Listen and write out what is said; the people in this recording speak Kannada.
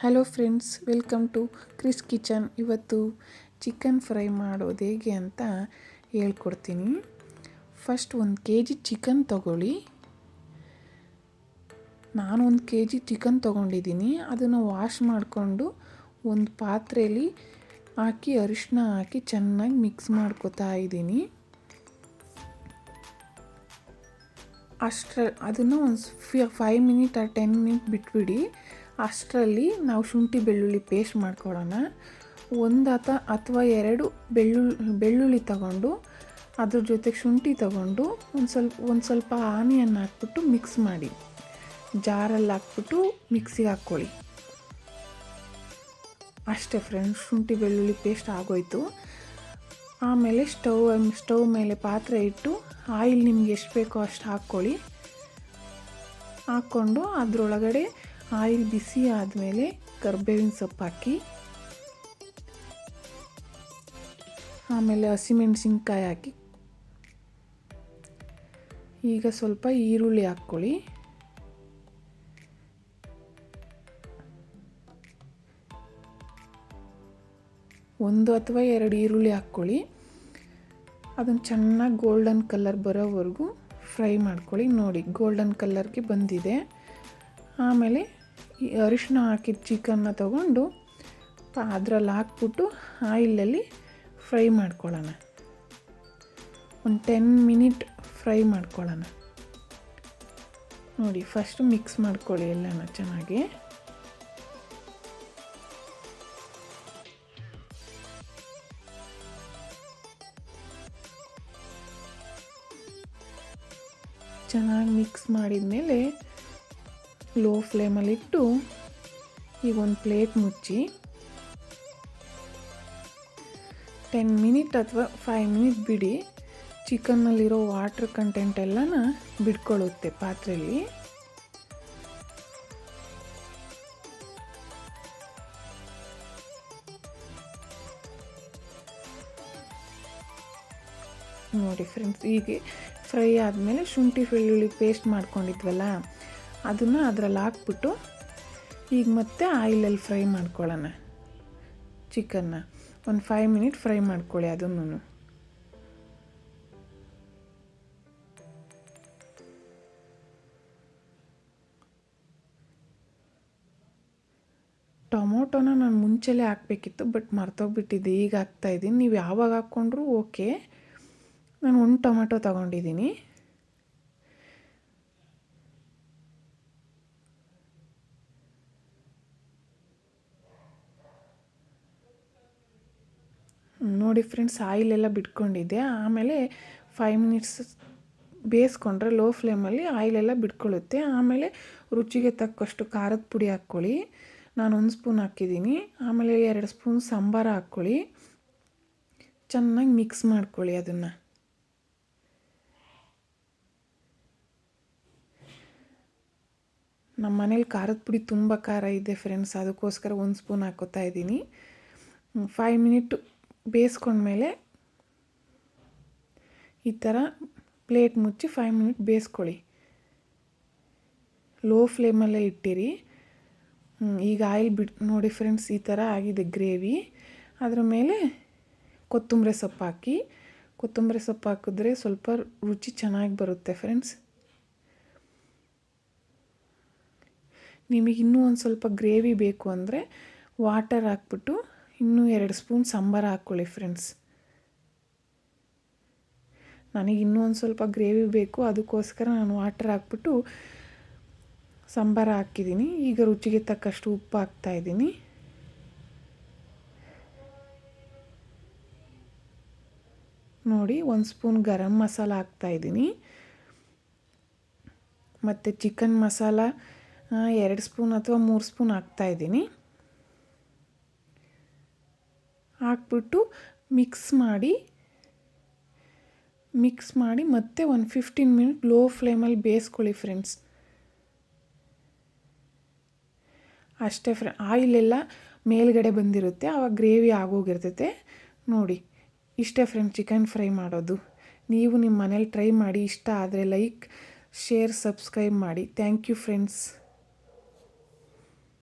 Hello friends, welcome to Kris kitchen. ಇವತ್ತು ಚಿಕನ್ ಫ್ರೈ ಮಾಡೋದು ಹೇಗೆ ಅಂತ ಹೇಳ್ಕೊಡ್ತೀನಿ. ಫಸ್ಟ್ 1 kg ಚಿಕನ್ ತೊಗೊಳ್ಳಿ. ನಾನು 1 kg ಚಿಕನ್ ತೊಗೊಂಡಿದ್ದೀನಿ. ಅದನ್ನು ವಾಶ್ ಮಾಡಿಕೊಂಡು ಒಂದು ಪಾತ್ರೆಯಲ್ಲಿ ಹಾಕಿ ಅರಿಶಿನ ಹಾಕಿ ಚೆನ್ನಾಗಿ ಮಿಕ್ಸ್ ಮಾಡ್ಕೊತಾ ಇದ್ದೀನಿ. ಅದನ್ನು ಒಂದು 5 ಮಿನಿಟ್ or 10 ಮಿನಿಟ್ ಬಿಟ್ಬಿಡಿ. ಅಷ್ಟರಲ್ಲಿ ನಾವು ಶುಂಠಿ ಬೆಳ್ಳುಳ್ಳಿ ಪೇಸ್ಟ್ ಮಾಡ್ಕೊಳ್ಳೋಣ. 1 ಅಥವಾ 2 ಬೆಳ್ಳುಳ್ಳಿ ತಗೊಂಡು ಅದ್ರ ಜೊತೆಗೆ ಶುಂಠಿ ತಗೊಂಡು ಒಂದು ಸ್ವಲ್ಪ ಆನಿಯನ್ ಹಾಕ್ಬಿಟ್ಟು ಮಿಕ್ಸ್ ಮಾಡಿ ಜಾರಲ್ಲಿ ಹಾಕ್ಬಿಟ್ಟು ಮಿಕ್ಸಿಗೆ ಹಾಕ್ಕೊಳ್ಳಿ. ಅಷ್ಟೇ ಫ್ರೆಂಡ್ಸ್, ಶುಂಠಿ ಬೆಳ್ಳುಳ್ಳಿ ಪೇಸ್ಟ್ ಆಗೋಯ್ತು. ಆಮೇಲೆ ಸ್ಟವ್ ಮೇಲೆ ಪಾತ್ರೆ ಇಟ್ಟು ಆಯಿಲ್ ನಿಮ್ಗೆ ಎಷ್ಟು ಬೇಕೋ ಅಷ್ಟು ಹಾಕ್ಕೊಳ್ಳಿ. ಹಾಕ್ಕೊಂಡು ಅದರೊಳಗಡೆ ಆಯಿಲ್ ಬಿಸಿ ಆದಮೇಲೆ ಕರಿಬೇವಿನ ಸೊಪ್ಪು ಹಾಕಿ, ಆಮೇಲೆ ಹಸಿಮೆಣಸಿನ್ಕಾಯಿ ಹಾಕಿ, ಈಗ ಸ್ವಲ್ಪ ಈರುಳ್ಳಿ ಹಾಕ್ಕೊಳ್ಳಿ. ಒಂದು ಅಥವಾ 2 ಈರುಳ್ಳಿ ಹಾಕ್ಕೊಳ್ಳಿ. ಅದನ್ನು ಚೆನ್ನಾಗಿ ಗೋಲ್ಡನ್ ಕಲರ್ ಬರೋವರೆಗೂ ಫ್ರೈ ಮಾಡ್ಕೊಳ್ಳಿ. ನೋಡಿ, ಗೋಲ್ಡನ್ ಕಲರ್ಗೆ ಬಂದಿದೆ. ಆಮೇಲೆ ಈ ಅರಿಶಿನ ಹಾಕಿದ ಚಿಕನ್ನ ತಗೊಂಡು ಅದರಲ್ಲಿ ಹಾಕ್ಬಿಟ್ಟು ಆಯಿಲಲ್ಲಿ ಫ್ರೈ ಮಾಡ್ಕೊಳ್ಳೋಣ. ಒಂದು 10 ಮಿನಿಟ್ ಫ್ರೈ ಮಾಡ್ಕೊಳ್ಳೋಣ. ನೋಡಿ, ಫಸ್ಟ್ ಮಿಕ್ಸ್ ಮಾಡ್ಕೊಳ್ಳಿ ಎಲ್ಲನ ಚೆನ್ನಾಗಿ. ಚೆನ್ನಾಗಿ ಮಿಕ್ಸ್ ಮಾಡಿದ ಮೇಲೆ ಲೋ ಫ್ಲೇಮಲ್ಲಿಟ್ಟು ಈಗ ಒಂದು ಪ್ಲೇಟ್ ಮುಚ್ಚಿ 10 ಮಿನಿಟ್ ಅಥವಾ 5 ಮಿನಿಟ್ ಬಿಡಿ. ಚಿಕನ್ನಲ್ಲಿರೋ ವಾಟರ್ ಕಂಟೆಂಟ್ ಎಲ್ಲನ ಬಿಟ್ಕೊಳ್ಳುತ್ತೆ ಪಾತ್ರೆಯಲ್ಲಿ. ನೋಡಿ ಫ್ರೆಂಡ್ಸ್, ಹೀಗೆ ಫ್ರೈ ಆದಮೇಲೆ ಶುಂಠಿ ಬೆಳ್ಳುಳ್ಳಿ ಪೇಸ್ಟ್ ಮಾಡ್ಕೊಂಡಿದ್ವಲ್ಲ ಅದನ್ನು ಅದರಲ್ಲಿ ಹಾಕ್ಬಿಟ್ಟು ಈಗ ಮತ್ತೆ ಆಯಿಲಲ್ಲಿ ಫ್ರೈ ಮಾಡ್ಕೊಳ್ಳೋಣ. ಚಿಕನ್ನ ಒಂದು 5 ಮಿನಿಟ್ ಫ್ರೈ ಮಾಡ್ಕೊಳ್ಳಿ. ಅದನ್ನು ಟೊಮೊಟೊನ ನಾನು ಮುಂಚೆಲೇ ಹಾಕಬೇಕಿತ್ತು, ಬಟ್ ಮರ್ತೋಗ್ಬಿಟ್ಟಿದ್ದೆ. ಈಗ ಹಾಕ್ತಾಯಿದ್ದೀನಿ. ನೀವು ಯಾವಾಗ ಹಾಕ್ಕೊಂಡ್ರೂ ಓಕೆ. ನಾನು 1 ಟೊಮೆಟೊ ತಗೊಂಡಿದ್ದೀನಿ. ನೋಡಿ ಫ್ರೆಂಡ್ಸ್, ಆಯಿಲೆಲ್ಲ ಬಿಟ್ಕೊಂಡಿದ್ದೆ. ಆಮೇಲೆ 5 ಮಿನಿಟ್ಸ್ ಬೇಯಿಸ್ಕೊಂಡ್ರೆ ಲೋ ಫ್ಲೇಮಲ್ಲಿ ಆಯಿಲೆಲ್ಲ ಬಿಟ್ಕೊಳ್ಳುತ್ತೆ. ಆಮೇಲೆ ರುಚಿಗೆ ತಕ್ಕಷ್ಟು ಖಾರದ ಪುಡಿ ಹಾಕ್ಕೊಳ್ಳಿ. ನಾನು 1 ಸ್ಪೂನ್ ಹಾಕಿದ್ದೀನಿ. ಆಮೇಲೆ 2 ಸ್ಪೂನ್ ಸಾಂಬಾರ ಹಾಕ್ಕೊಳ್ಳಿ. ಚೆನ್ನಾಗಿ ಮಿಕ್ಸ್ ಮಾಡ್ಕೊಳ್ಳಿ ಅದನ್ನು. ನಮ್ಮ ಮನೇಲಿ ಖಾರದ ಪುಡಿ ತುಂಬ ಖಾರ ಇದೆ ಫ್ರೆಂಡ್ಸ್, ಅದಕ್ಕೋಸ್ಕರ 1 ಸ್ಪೂನ್ ಹಾಕೋತಾ ಇದ್ದೀನಿ. 5 ಮಿನಿಟ್ ಬೇಯಿಸ್ಕೊಂಡ್ಮೇಲೆ ಈ ಥರ ಪ್ಲೇಟ್ ಮುಚ್ಚಿ 5 ಮಿನಿಟ್ ಬೇಯಿಸ್ಕೊಳ್ಳಿ. ಲೋ ಫ್ಲೇಮಲ್ಲೇ ಇಟ್ಟಿರಿ. ಈಗ ಆಯಿಲ್ ನೋಡಿ ಫ್ರೆಂಡ್ಸ್, ಈ ಥರ ಆಗಿದೆ ಗ್ರೇವಿ. ಅದರ ಮೇಲೆ ಕೊತ್ತಂಬರಿ ಸೊಪ್ಪು ಹಾಕಿ. ಕೊತ್ತಂಬರಿ ಸೊಪ್ಪು ಹಾಕಿದ್ರೆ ಸ್ವಲ್ಪ ರುಚಿ ಚೆನ್ನಾಗಿ ಬರುತ್ತೆ ಫ್ರೆಂಡ್ಸ್. ನಿಮಗೆ ಇನ್ನೂ ಒಂದು ಸ್ವಲ್ಪ ಗ್ರೇವಿ ಬೇಕು ಅಂದರೆ ವಾಟರ್ ಹಾಕ್ಬಿಟ್ಟು ಇನ್ನೂ 2 ಸ್ಪೂನ್ ಸಾಂಬಾರು ಹಾಕ್ಕೊಳ್ಳಿ ಫ್ರೆಂಡ್ಸ್. ನನಗೆ ಇನ್ನೂ ಒಂದು ಸ್ವಲ್ಪ ಗ್ರೇವಿ ಬೇಕು, ಅದಕ್ಕೋಸ್ಕರ ನಾನು ವಾಟರ್ ಹಾಕ್ಬಿಟ್ಟು ಸಾಂಬಾರು ಹಾಕಿದ್ದೀನಿ. ಈಗ ರುಚಿಗೆ ತಕ್ಕಷ್ಟು ಉಪ್ಪು ಹಾಕ್ತಾಯಿದ್ದೀನಿ. ನೋಡಿ, 1 ಸ್ಪೂನ್ ಗರಂ ಮಸಾಲ ಹಾಕ್ತಾಯಿದ್ದೀನಿ. ಮತ್ತು ಚಿಕನ್ ಮಸಾಲ 2 ಸ್ಪೂನ್ ಅಥವಾ 3 ಸ್ಪೂನ್ ಹಾಕ್ತಾಯಿದ್ದೀನಿ. ಹಾಕ್ಬಿಟ್ಟು ಮಿಕ್ಸ್ ಮಾಡಿ ಮತ್ತೆ ಒಂದು 15 ಮಿನಿಟ್ ಲೋ ಫ್ಲೇಮಲ್ಲಿ ಬೇಯಿಸ್ಕೊಳ್ಳಿ ಫ್ರೆಂಡ್ಸ್. ಅಷ್ಟೇ ಆಯಿಲೆಲ್ಲ ಮೇಲ್ಗಡೆ ಬಂದಿರುತ್ತೆ, ಆವಾಗ ಗ್ರೇವಿ ಆಗೋಗಿರ್ತೈತೆ. ನೋಡಿ, ಇಷ್ಟೇ ಫ್ರೆಂಡ್ಸ್ ಚಿಕನ್ ಫ್ರೈ ಮಾಡೋದು. ನೀವು ನಿಮ್ಮ ಮನೇಲಿ ಟ್ರೈ ಮಾಡಿ. ಇಷ್ಟ ಆದರೆ ಲೈಕ್, ಶೇರ್, ಸಬ್ಸ್ಕ್ರೈಬ್ ಮಾಡಿ. Thank you friends.